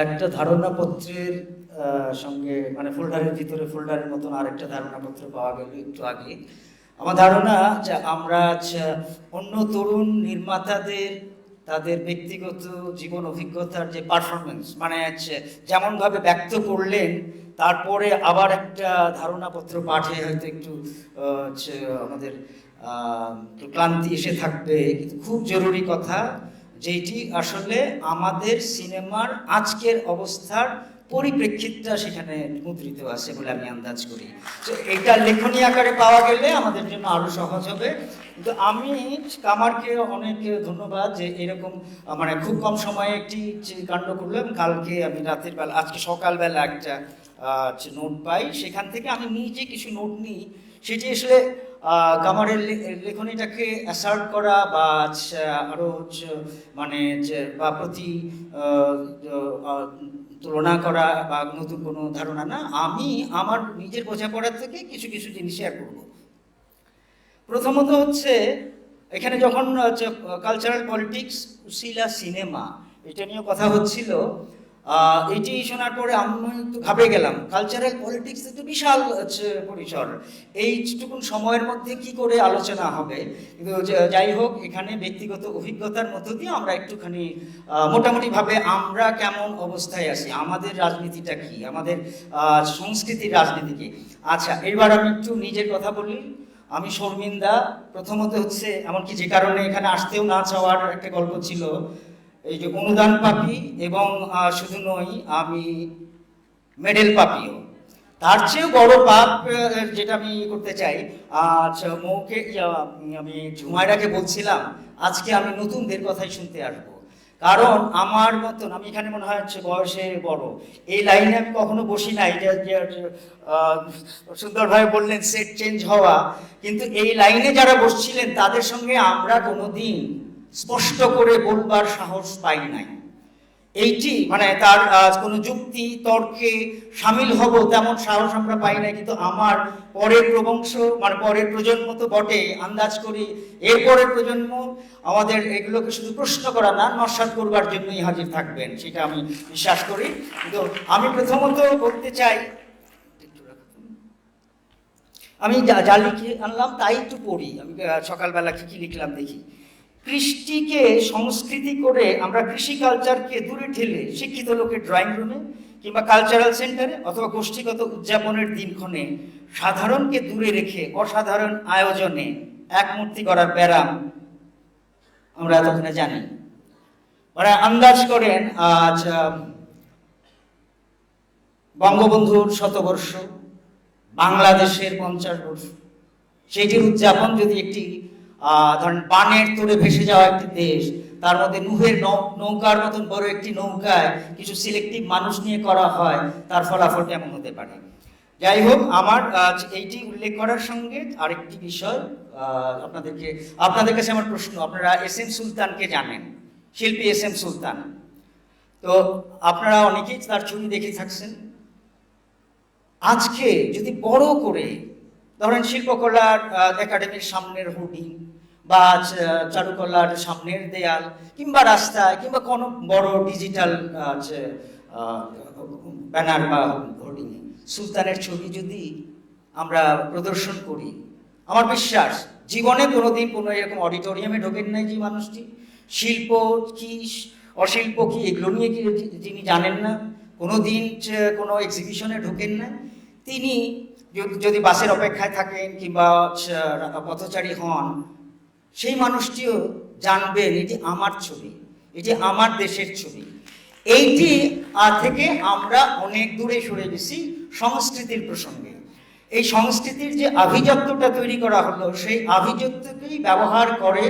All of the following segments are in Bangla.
একটা ধারণাপত্রের সঙ্গে মানে ফোল্ডারের ভিতরে ফোল্ডারের মতন আরেকটা ধারণাপত্র পাওয়া গেল একটু আগে। আমার ধারণা যে আমরা অন্য তরুণ নির্মাতাদের তাদের ব্যক্তিগত জীবন অভিজ্ঞতার যে পারফরমেন্স মানে যেমনভাবে ব্যক্ত করলেন, তারপরে আবার একটা ধারণাপত্র পাঠে হয়তো একটু আমাদের একটু ক্লান্তি এসে থাকবে, কিন্তু খুব জরুরি কথা যেটি আসলে আমাদের সিনেমার আজকের অবস্থার পরিপ্রেক্ষিতটা সেখানে মুদ্রিত আছে বলে আমি আন্দাজ করি। তো এটা লেখনী আকারে পাওয়া গেলে আমাদের জন্য আরো সহজ হবে। কিন্তু আমি কামারকে অনেক ধন্যবাদ যে এরকম মানে খুব কম সময়ে একটি কাণ্ড করলাম। কালকে আমি রাতের বেলা আজকে সকালবেলা একটা নোট পাই, সেখান থেকে আমি নিজে কিছু নোট নিই। সেটি আসলে কামারের লেখনীটাকে অ্যাসার্ট করা বা আরো মানে বা প্রতি তুলনা করা বা নতুন কোনো ধারণা না, আমি আমার নিজের বোঝাপড়া থেকে কিছু কিছু জিনিস শেয়ার করবো। প্রথমত হচ্ছে এখানে যখন কালচারাল পলিটিক্স উসিলা সিনেমা এটা নিয়ে কথা হচ্ছিল, এটি শোনার পরে আমি একটু ঘাবড়ে গেলাম। কালচারাল পলিটিক্স তো বিশাল পরিসর, এইটুকুন সময়ের মধ্যে কি করে আলোচনা হবে। কিন্তু যাই হোক, এখানে ব্যক্তিগত অভিজ্ঞতার মধ্য দিয়ে আমরা একটুখানি মোটামুটিভাবে আমরা কেমন অবস্থায় আছি, আমাদের রাজনীতিটা কি, আমাদের সংস্কৃতির রাজনীতি কি। আচ্ছা, এবার আমি একটু নিজের কথা বলি। আমি শর্মিন্দা। প্রথমত হচ্ছে এমনকি যে কারণে এখানে আসতেও না চাওয়ার একটা গল্প ছিল, এই যে অনুদান পাপি এবং শুধু নই, আমি মেডেল পাপিও। তার চেয়েও বড় পাপ যেটা আমি করতে চাই, মৌকে আমি ঝুমায়রাকে বলছিলাম আজকে আমি নতুনদের কথাই শুনতে আসবো, কারণ আমার মতন আমি এখানে মনে হয় হচ্ছে বয়সে বড়, এই লাইনে আমি কখনো বসি নাই। সুন্দরভাবে বললেন সেট চেঞ্জ হওয়া, কিন্তু এই লাইনে যারা বসছিলেন তাদের সঙ্গে আমরা কোনোদিন স্পষ্ট করে বলবার সাহস পাই নাই। এইটি মানে তার কোনো যুক্তি তর্কে সামিল হব তেমন সাহস আমরা পাই নাই। কিন্তু আমার পরের প্রবংশ মানে পরের প্রজন্ম তো বটে, আন্দাজ করি এরপরের প্রজন্ম আমাদের এগুলোকে শুধু প্রশ্ন করা না, নস্যাৎ করবার জন্যই হাজির থাকবেন, সেটা আমি বিশ্বাস করি। কিন্তু আমি প্রথমত বলতে চাই, আমি যা লিখে আনলাম তাই একটু পড়ি। আমি সকালবেলা কি কি লিখলাম দেখি। কৃষ্টিকে সংস্কৃতি করে আমরা কৃষি কালচারকে দূরে ঠেলে শিক্ষিত লোকের ড্রয়িং রুমে কিংবা কালচারাল সেন্টারে অথবা গোষ্ঠীগত উদযাপনের দিনক্ষণে সাধারণকে দূরে রেখে অসাধারণ আয়োজনে একমূর্তি করার ব্যারাম আমরা এতক্ষণে জানি। ওরা আন্দাজ করেন আজ বঙ্গবন্ধুর শতবর্ষ, বাংলাদেশের 50 বর্ষ, সেইটির উদযাপন যদি একটি ধরেন বানের তোড়ে ভেসে যাওয়া একটি দেশ, তার মধ্যে নুহের নৌকার মতন বড় একটি নৌকায় কিছু সিলেক্টিভ মানুষ নিয়ে করা হয়, তার ফলাফল কেমন হতে পারে। যাই হোক, আমার এইটি উল্লেখ করার সঙ্গে আরেকটি বিষয় আপনাদের কাছে আমার প্রশ্ন। আপনারা এস এম সুলতানকে জানেন, শিল্পী এস এম সুলতান। তো আপনারা অনেকেই তার ছবি দেখে থাকছেন। আজকে যদি বড় করে ধরেন শিল্পকলার একাডেমির সামনের হোর্ডিং বা চারুকলার সামনের দেয়াল কিংবা রাস্তায় কিংবা কোনো বড় ডিজিটাল ব্যানার বা হোর্ডিংয়ে সুলতানের ছবি যদি আমরা প্রদর্শন করি, আমার বিশ্বাস জীবনে কোনোদিন কোনো এরকম অডিটোরিয়ামে ঢোকেন নাই যে মানুষটি। শিল্প কি অশিল্প কি এগুলো নিয়ে কি যিনি জানেন না, কোনোদিন কোনো এক্সিবিশনে ঢোকেন না, তিনি যদি বাসের অপেক্ষায় থাকেন কিংবা পথচারী হন, সেই মানুষটিও জানবেন এটি আমার ছবি, এটি আমার দেশের ছবি। এইটি থেকে আমরা অনেক দূরে সরে গেছি সংস্কৃতির প্রসঙ্গে। এই সংস্কৃতির যে আভিজাত্যটা তৈরি করা হলো, সেই আভিজাত্যকেই ব্যবহার করে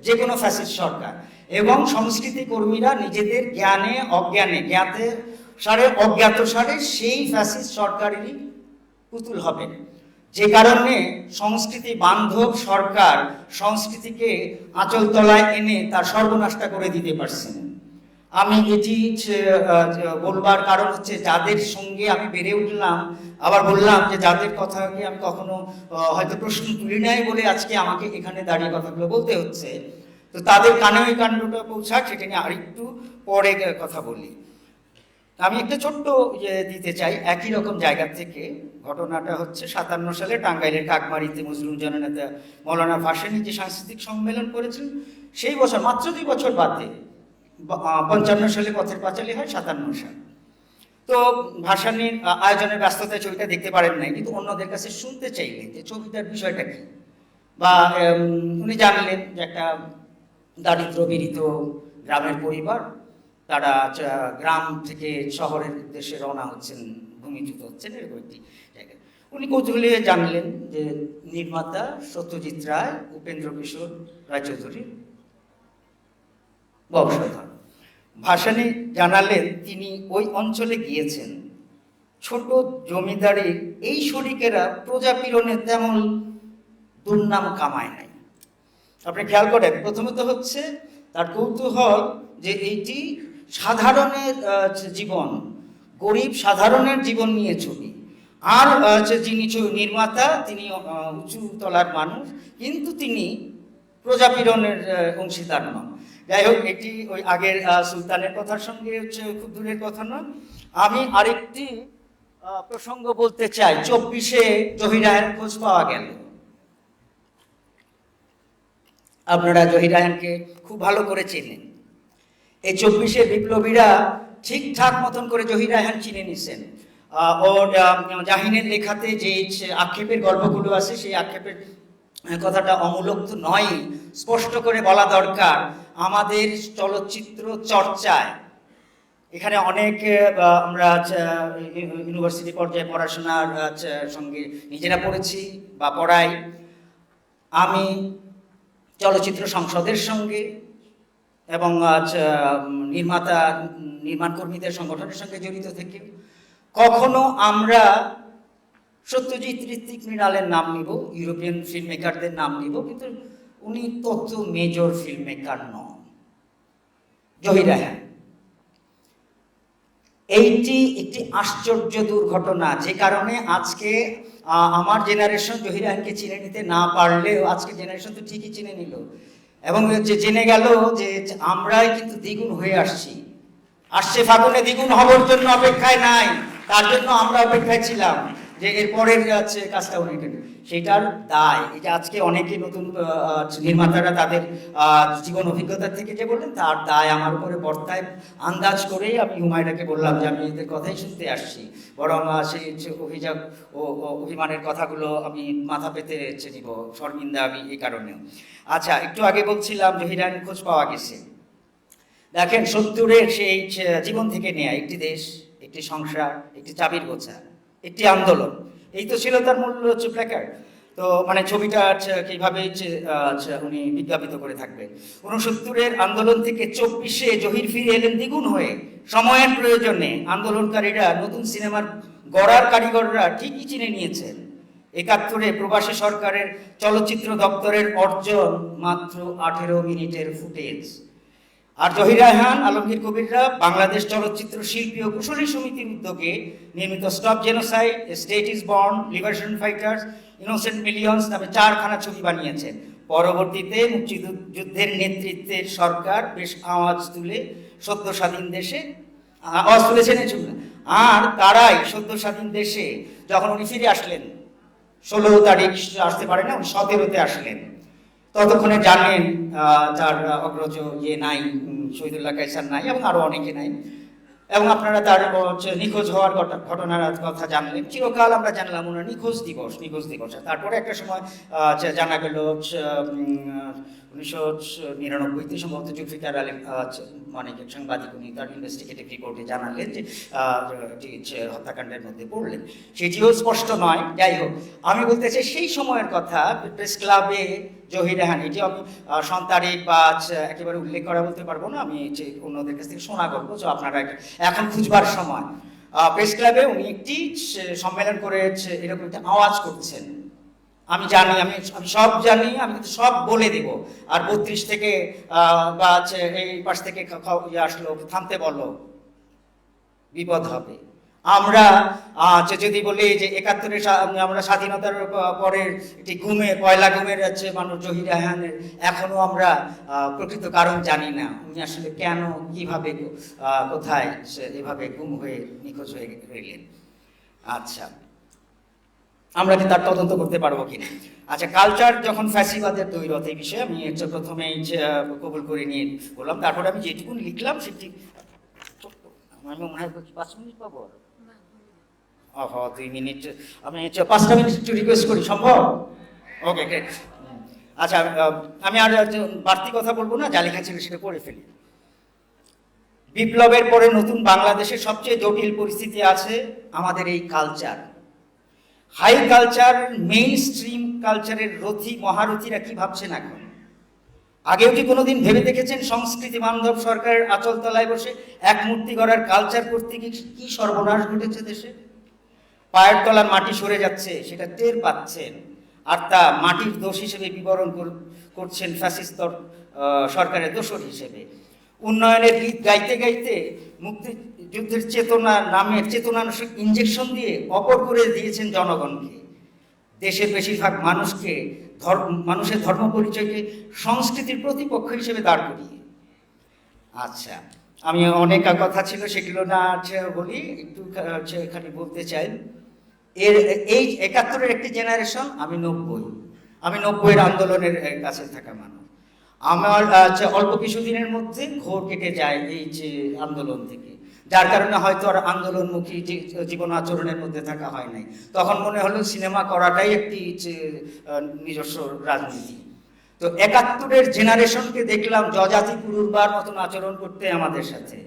যে কোনো ফ্যাসিস্ট সরকার, এবং সংস্কৃতি কর্মীরা নিজেদের জ্ঞানে অজ্ঞানে, জ্ঞাতে সারে অজ্ঞাত সারে সেই ফ্যাসিস্ট সরকারেরই পুতুল হবেন। যে কারণে সংস্কৃতি বান্ধব সরকার সংস্কৃতিকে আঁচল তলায় এনে তার সর্বনাশটা করে দিতে পারছেন। আমি এটি বলবার কারণ হচ্ছে যাদের সঙ্গে আমি বেড়ে উঠলাম, আবার বললাম যে যাদের কথাকে আমি কখনো হয়তো প্রশ্ন তুলি নাই বলে আজকে আমাকে এখানে দাঁড়িয়ে কথাগুলো বলতে হচ্ছে। তো তাদের কানে ওই কাণ্ডটা পৌঁছাক, সেটা নিয়ে আরেকটু পরে কথা বলি। আমি একটা ছোট্ট ইয়ে দিতে চাই একই রকম জায়গা থেকে। ঘটনাটা হচ্ছে 57 সালে টাঙ্গাইলের কাকমারিতে মুসলিম জননেতা মৌলানা ভাসানী যে সাংস্কৃতিক সম্মেলন করেছিলেন, সেই বছর মাত্র 2 বছর বাদে 55 সালে পথের পাঁচালী হয়, 57 সাল। তো ভাসানীর আয়োজনের ব্যস্ততায় ছবিটা দেখতে পারেন নাই, কিন্তু অন্যদের কাছে শুনতে চাইলেন যে ছবিটার বিষয়টা কি, বা উনি জানলেন যে একটা দারিদ্র পীড়িত গ্রামের পরিবার, তারা গ্রাম থেকে শহরের উদ্দেশ্যে রওনা হচ্ছেন, ভূমিচ্যুত হচ্ছেন, এরকম একটি জায়গা। উনি কৌতূহলী হয়ে জানলেন যে নির্মাতা সত্যজিৎ রায় উপেন্দ্র কিশোর রায়চৌধুরীর বংশধর। ভাসানী জানালেন তিনি ওই অঞ্চলে গিয়েছেন, ছোট জমিদারির এই শরিকেরা প্রজাপীড়নে তেমন দুর্নাম কামায় নাই। আপনি খেয়াল করেন, প্রথমত হচ্ছে তার কৌতূহল যে এইটি সাধারণের জীবন, গরিব সাধারণের জীবন নিয়ে ছবি। আর যিনি নির্মাতা তিনি উঁচু তলার মানুষ, কিন্তু তিনি প্রজাপীড়নের অংশীদার নন। যাই হোক, এটি ওই আগের সুলতানের কথার সঙ্গে হচ্ছে খুব দূরের কথা নয়। আমি আরেকটি প্রসঙ্গ বলতে চাই। 24-এ জহির রায়হানের খোঁজ পাওয়া গেল। আপনারা জহির রায়হানকে খুব ভালো করে চেনেন। এই 24-এ বিপ্লবীরা ঠিকঠাক মতন করে জহির রায়হান চিনে নিছেন। ওর জাহিনের লেখাতে যে আক্ষেপের গল্পগুলো আছে, সেই আক্ষেপের কথাটা অমূলক তো নয়, স্পষ্ট করে বলা দরকার। আমাদের চলচ্চিত্র চর্চায় এখানে অনেক আমরা ইউনিভার্সিটি পর্যায়ে পড়াশোনার সঙ্গে নিজেরা পড়েছি বা পড়াই। আমি চলচ্চিত্র সংসদের সঙ্গে এবং নির্মাণ কর্মীদের সংগঠনের সঙ্গে জড়িত থেকে কখনো আমরা সত্যজিৎ ঋত্বিক মৃণালের নাম নিব, ইউরোপিয়ান ফিল্ম মেকারদের নাম নিব, কিন্তু উনি তত মেজর ফিল্ম মেকার নন। জহির রায়হান এইটি একটি আশ্চর্য দুর্ঘটনা, যে কারণে আজকে আমার জেনারেশন জহির রায়হানকে চিনে নিতে না পারলেও আজকে জেনারেশন তো ঠিকই চিনে নিল, এবং যে জেনে গেল যে আমরাই কিন্তু দ্বিগুণ হয়ে আসছে ফাগুনে দ্বিগুণ হবার জন্য অপেক্ষায় নাই, তার জন্য আমরা অপেক্ষায় ছিলাম যে এরপরের কাজটা উনি সেটার দায়। এই যে আজকে অনেকে নতুন নির্মাতারা তাদের জীবন অভিজ্ঞতা থেকে যে বললেন, তার দায় আমার উপরে বর্তায়। আন্দাজ করেই আমি হুমায়রাকে বললাম যে আমি এদের কথাই শুনতে আসছি, বরং সেই অভিযোগ ও অভিমানের কথাগুলো আমি মাথা পেতে নিব, শর্মিন্দা আমি এই কারণেও। আচ্ছা, একটু আগে বলছিলাম জহির রায়হানের খোঁজ পাওয়া গেছে। দেখেন, 70-এর সেই জীবন থেকে নেয়া একটি দেশ, একটি সংসার, একটি চাবির গোছা, একটি আন্দোলন, এই তো ছিল তার মূল প্ল্যাকার্ড। তো মানে ছবিটা কিভাবে উনি বিজ্ঞাপিত করে থাকবেন। 69-এর আন্দোলন থেকে 24-এ জহির ফিরে এলেন দ্বিগুণ হয়ে। সময়ের প্রয়োজনে আন্দোলনকারীরা, নতুন সিনেমার গড়ার কারিগররা ঠিকই চিনে নিয়েছেন। 71-এ প্রবাসী সরকারের চলচ্চিত্র দপ্তরের অর্জন মাত্র 18 মিনিটের ফুটেজ। আর জহির রায়হান, আলমগীর কবিররা বাংলাদেশ চলচ্চিত্র শিল্পী ও কুশলী সমিতির উদ্যোগে নির্মিত stop genocide, state is born, liberation fighters, innocent millions নামে 4খানা ছবি বানিয়েছেন। পরবর্তীতে মুক্তিযুদ্ধের নেতৃত্বের সরকার বেশ আওয়াজ তুলে সদ্য স্বাধীন দেশে আওয়াজ তুলেছেন এই ছবি। আর তারাই সদ্য স্বাধীন দেশে যখন উনি ফিরে আসলেন, 16 তারিখ আসতে পারেন না, 17-তে আসলেন, ততক্ষণে জানেন তার অগ্রজ ইয়ে নাই, শহীদুল্লাহ কায়সার নাই, এবং আরো অনেকে নাই। এবং আপনারা তার নিখোঁজ হওয়ার ঘটনার কথা জানলেন। চিরকাল আমরা জানলাম ওনার নিখোঁজ দিবস। তারপরে একটা সময় জানা গেল 1999-তে সম্ভবত জুলফিকার আলী মানে সাংবাদিক, উনি তার ইনভেস্টিগেটিভ রিপোর্টে জানালেন যে হত্যাকাণ্ডের মধ্যে পড়লেন, সেটিও স্পষ্ট নয়। যাই হোক, আমি বলতে চাই সেই সময়ের কথা। প্রেস ক্লাবে জহির রায়হান, এটি আমি সন্তারিখ বা একেবারে উল্লেখ করা বলতে পারবো না, আমি যে অন্যদের কাছ থেকে শোনা গল্প, যে আপনারা এখন খুঁজবার সময়। প্রেস ক্লাবে উনি একটি সম্মেলন করে এরকম একটা আওয়াজ করছেন। আমি জানি, আমি সব জানি, আমি কিন্তু সব বলে দেব। আর 32 থেকে বা এই পাশ থেকে আসলো, থামতে বলো, বিপদ হবে। আমরা যদি বলি যে ৭১-এ আমরা স্বাধীনতার পরের একটি গুমের পয়লা গুমের আছে মানুষ জহির রায়হানের, এখনো আমরা প্রকৃত কারণ জানি না উনি আসলে কেন কিভাবে কোথায় এভাবে গুম হয়ে নিখোঁজ হয়ে রইলেন। আচ্ছা, আমরা কি তার তদন্ত করতে পারবো কিনা? আচ্ছা, কালচার যখন ফ্যাসিবাদের দৈরথ, এই বিষয়ে আমি প্রথমেই কবুল করে নিয়ে বললাম, তারপরে আমি যেটুকু লিখলাম সেটি আমি মনে হয় ৫ মিনিট পাবো। 2 মিনিট, আমি 5টা মিনিট একটু রিকোয়েস্ট করি, সম্ভব? ওকে, গ্রেট। আচ্ছা, আমি আর বাড়তি কথা বলবো না, যা লেখা ছিল সেটা পড়ে ফেলি। বিপ্লবের পরে নতুন বাংলাদেশের সবচেয়ে জটিল পরিস্থিতি আছে আমাদের এই culture. High culture, main stream কালচারের রথী মহারথীরা কি ভাবছেন এখন? আগেও কি কোনোদিন ভেবে দেখেছেন সংস্কৃতি বান্ধব সরকারের আঁচল তলায় বসে এক মূর্তি গড়ার কালচার করতে কি সর্বনাশ ঘটেছে দেশে? পায়ের তলার মাটি সরে যাচ্ছে, সেটা টের পাচ্ছেন, আর তা মাটির দোষ হিসেবে বিবরণ করছেন ফ্যাসিস্ট সরকারের দোষর হিসেবে। উন্নয়নের গীত গাইতে গাইতে মুক্তিযুদ্ধের চেতনা নামের চেতনানুসার ইঞ্জেকশন দিয়ে অপর করে দিয়েছেন জনগণকে। দেশের বেশিরভাগ মানুষকে মানুষের ধর্ম পরিচয়কে সংস্কৃতির প্রতিপক্ষ হিসেবে দাঁড় করিয়ে। আচ্ছা, আমি অনেক কথা ছিল সেগুলো না বলি, একটু খালি বলতে চাই। এই ৭১-এর একটি জেনারেশন, আমি ৯০-এর আন্দোলনের কাছে থাকা মানুষ। আমার অল্প কিছুদিনের মধ্যে ঘোর কেটে যায় এই যে আন্দোলন থেকে, যার কারণে হয়তো আর আন্দোলনমুখী জীবন আচরণের মধ্যে থাকা হয় নাই। তখন মনে হলো সিনেমা করাটাই একটি নিজস্ব রাজনীতি। তো ৭১-এর জেনারেশনকে দেখলাম যজাতি পুরুরবার মতন আচরণ করতে আমাদের সাথে।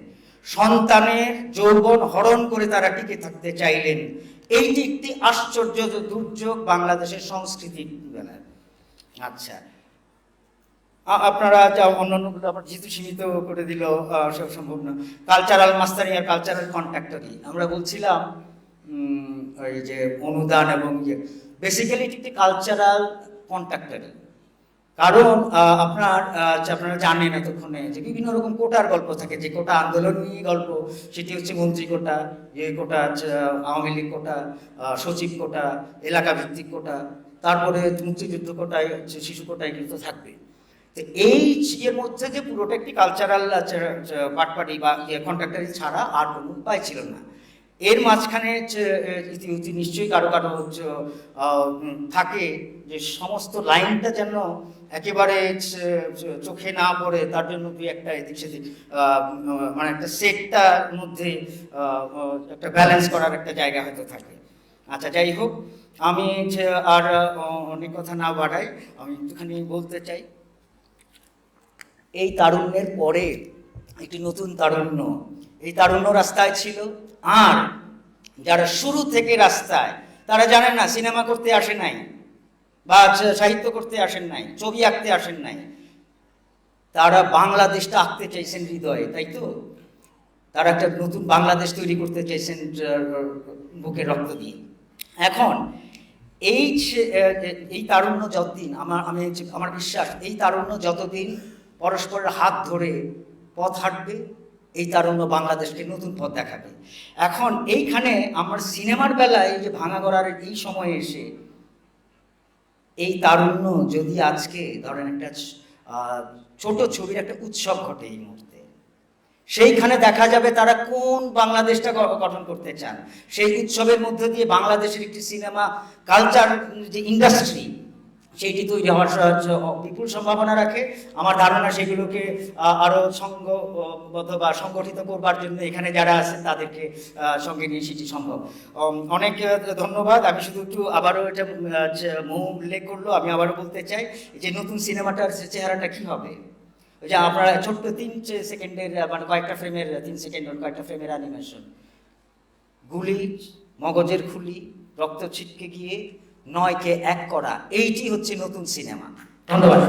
সন্তানের যৌবন হরণ করে তারা টিকে থাকতে চাইলেন। এইটি একটি আশ্চর্য দুর্যোগ বাংলাদেশের সংস্কৃতির বেলায়। আচ্ছা, আপনারা যা অন্যান্যগুলো আবার যেহেতু সীমিত করে দিল সব সম্ভব না। কালচারাল মাস্টারিং আর কালচারাল কন্ট্রাক্টরি, আমরা বলছিলাম ওই যে অনুদান এবং বেসিক্যালি এটি একটি কালচারাল কন্ট্রাক্টরি। কারণ আপনারা জানেন এতক্ষণে যে বিভিন্ন রকম কোটার গল্প থাকে, যে কোটা আন্দোলন নিয়ে গল্প, সেটি হচ্ছে মন্ত্রী কোটা, যে কোটা আওয়ামী লীগ কোটা, সচিব কোটা, এলাকা ভিত্তিক কোটা, তারপরে মুক্তিযুদ্ধ কোটায় শিশু কোটায় কিন্তু থাকবে। তো এই এর মধ্যে যে পুরোটা একটি কালচারাল পাটপাটি বা কন্ট্রাক্টারি ছাড়া আর কোনো উপায় ছিল না। এর মাঝখানে নিশ্চয়ই কারো থাকে যে সমস্ত লাইনটা যেন একেবারে চোখে না পড়ে, তার জন্য দুই একটা এদিক সেদিক মানে একটা সেটটার মধ্যে একটা ব্যালেন্স করার একটা জায়গা হয়তো থাকে। আচ্ছা, যাই হোক, আমি আর অনেক কথা না বাড়াই, আমি একটুখানি বলতে চাই এই তারুণ্যের পরে একটি নতুন তারুণ্য, এই তারুণ্য রাস্তায় ছিল। আর যারা শুরু থেকে রাস্তায়, তারা জানেন না সিনেমা করতে আসে নাই, বা সাহিত্য করতে আসেন নাই, ছবি আঁকতে আসেন নাই, তারা বাংলাদেশটা আঁকতে চাইছেন হৃদয়ে, তাই তো? তারা একটা নতুন বাংলাদেশ তৈরি করতে চাইছেন বুকের রক্ত দিয়ে। এখন এই তারুণ্য যতদিন, আমার বিশ্বাস এই তারুণ্য যতদিন পরস্পরের হাত ধরে পথ হাঁটবে, এই তারুণ্য বাংলাদেশকে নতুন পথ দেখাবে। এখন এইখানে আমার সিনেমার বেলায় যে ভাঙা গড়ার এই সময়ে এসে এই তারুণ্য যদি আজকে ধরেন একটা ছোট ছবির একটা উৎসব ঘটে এই মুহূর্তে, সেইখানে দেখা যাবে তারা কোন বাংলাদেশটা গঠন করতে চান। সেই উৎসবের মধ্যে দিয়ে বাংলাদেশের একটি সিনেমা কালচার যে ইন্ডাস্ট্রি, সেইটি তৈরি হওয়ার বিপুল সম্ভাবনা রাখে। আমার ধারণা সেগুলোকে আরও সংঘবদ্ধ বা সংগঠিত করবার জন্য এখানে যারা আছেন তাদেরকে সঙ্গে নিয়ে সেটি সম্ভব। অনেক ধন্যবাদ। আমি শুধু একটু আবারও এটা মৌ উল্লেখ করলো, আমি আবারও বলতে চাই যে নতুন সিনেমাটার চেহারাটা কী হবে। ওই যে আপনারা ছোট্ট 3 সেকেন্ডের মানে কয়েকটা ফ্রেমের 3 সেকেন্ডের কয়েকটা ফ্রেমের অ্যানিমেশন, গুলি, মগজের খুলি, রক্ত ছিটকে গিয়ে 9কে 1 করা, এইটি হচ্ছে নতুন সিনেমা। ধন্যবাদ।